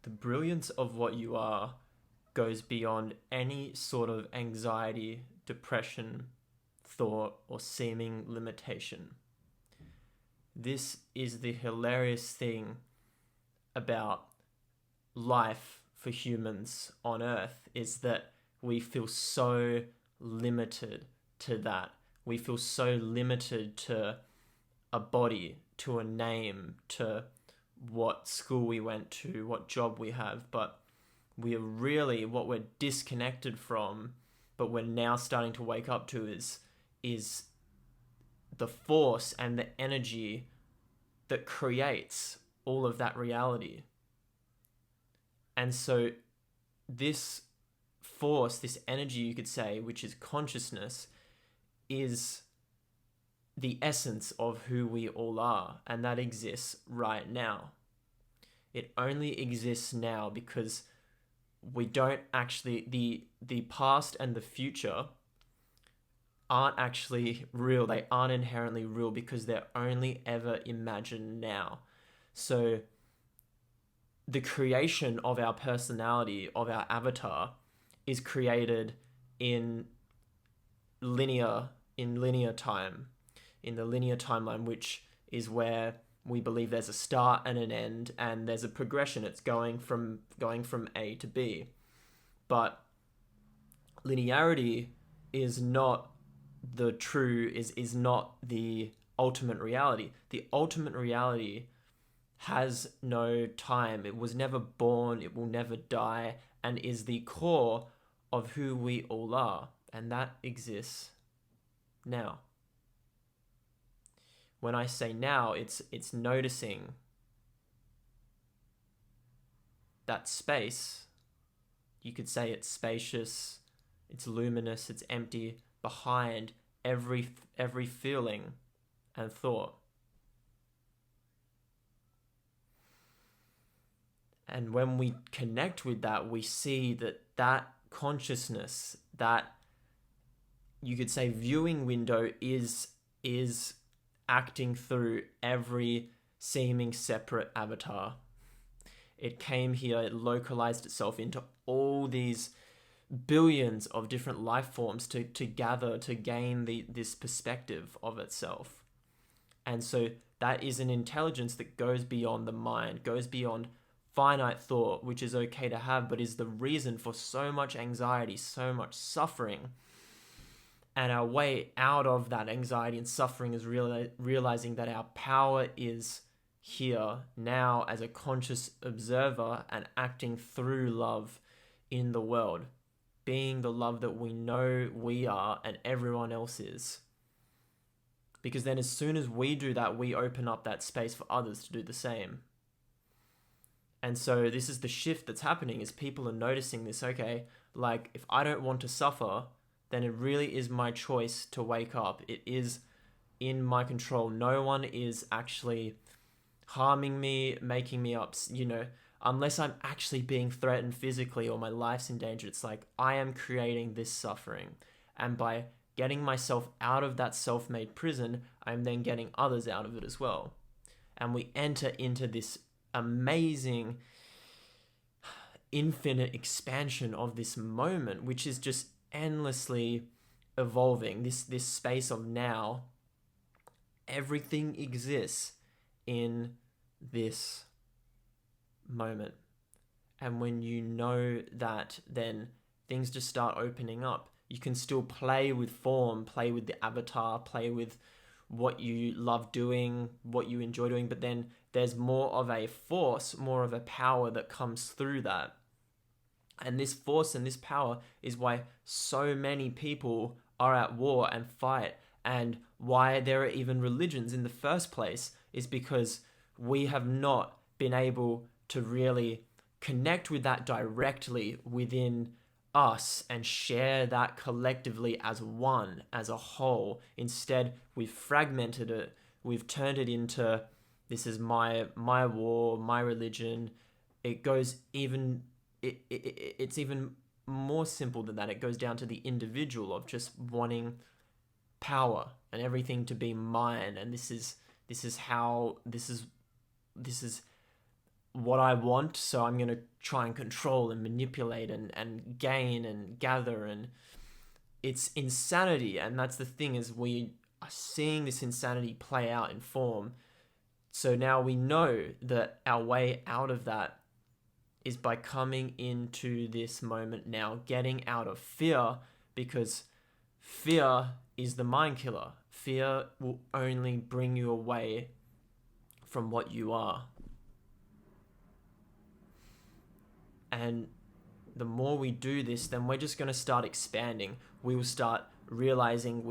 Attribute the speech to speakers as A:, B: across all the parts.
A: The brilliance of what you are goes beyond any sort of anxiety, depression, thought, or seeming limitation. This is the hilarious thing about life for humans on Earth, is that we feel so limited to that. We feel so limited to a body, to a name, to what school we went to, what job we have, but we are really, what we're disconnected from, but we're now starting to wake up to, is the force and the energy that creates all of that reality. And so this force, this energy, you could say, which is consciousness, is the essence of who we all are, and that exists right now. It only exists now because we don't actually, the past and the future aren't actually real. They aren't inherently real because they're only ever imagined now. So the creation of our personality, of our avatar, is created in linear time, in the linear timeline, which is where we believe there's a start and an end, and there's a progression. It's going from A to B. But linearity is not the true, is not the ultimate reality. The ultimate reality has no time. It was never born, it will never die, and is the core of who we all are. And that exists now. When I say now, it's noticing that space. You could say it's spacious, it's luminous, it's empty, behind every feeling and thought. And when we connect with that, we see that consciousness, that you could say viewing window, is acting through every seeming separate avatar. It came here, it localized itself into all these billions of different life forms to gather, to gain this perspective of itself. And so that is an intelligence that goes beyond the mind, goes beyond finite thought, which is okay to have, but is the reason for so much anxiety, so much suffering. And our way out of that anxiety and suffering is realizing that our power is here now as a conscious observer and acting through love in the world, being the love that we know we are and everyone else is. Because then as soon as we do that, we open up that space for others to do the same. And so this is the shift that's happening, is people are noticing this. Okay, like if I don't want to suffer, then it really is my choice to wake up. It is in my control. No one is actually harming me, making me up, unless I'm actually being threatened physically or my life's in danger. It's like I am creating this suffering. And by getting myself out of that self-made prison, I'm then getting others out of it as well. And we enter into this amazing, infinite expansion of this moment, which is just endlessly evolving. This space of now, everything exists in this moment. And when you know that, then things just start opening up. You can still play with form, play with the avatar, play with what you love doing, what you enjoy doing, but then there's more of a force, more of a power that comes through that. And this force and this power is why so many people are at war and fight, and why there are even religions in the first place, is because we have not been able to really connect with that directly within us and share that collectively as one, as a whole. Instead, we've fragmented it. We've turned it into, this is my war, my religion. It goes even, it's even more simple than that. It goes down to the individual of just wanting power and everything to be mine. And this is what I want, so I'm going to try and control and manipulate and gain and gather, and it's insanity. And that's the thing, is we are seeing this insanity play out in form. So now we know that our way out of that is by coming into this moment now, getting out of fear, because fear is the mind killer. Fear will only bring you away from what you are. And the more we do this, then we're just going to start expanding. We will start realizing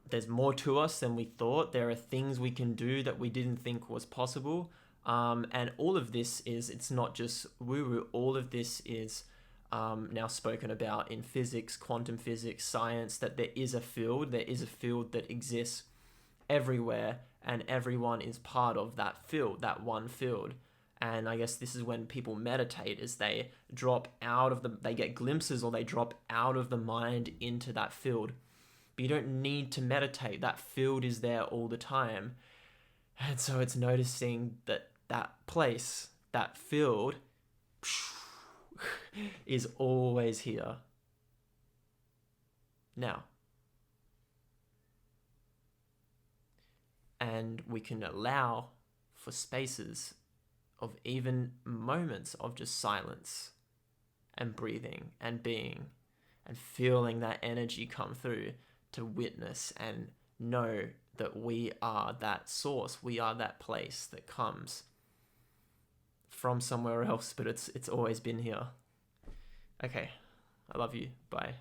A: there's more to us than we thought. There are things we can do that we didn't think was possible. And all of this it's not just woo-woo. All of this is now spoken about in physics, quantum physics, science, that there is a field that exists everywhere, and everyone is part of that field, that one field. And I guess this is when people meditate, is they get glimpses, or they drop out of the mind into that field. But you don't need to meditate. That field is there all the time. And so it's noticing that place, that field, is always here. Now. And we can allow for spaces of even moments of just silence and breathing and being and feeling that energy come through, to witness and know that we are that source. We are that place that comes from somewhere else, but it's always been here. Okay, I love you. Bye.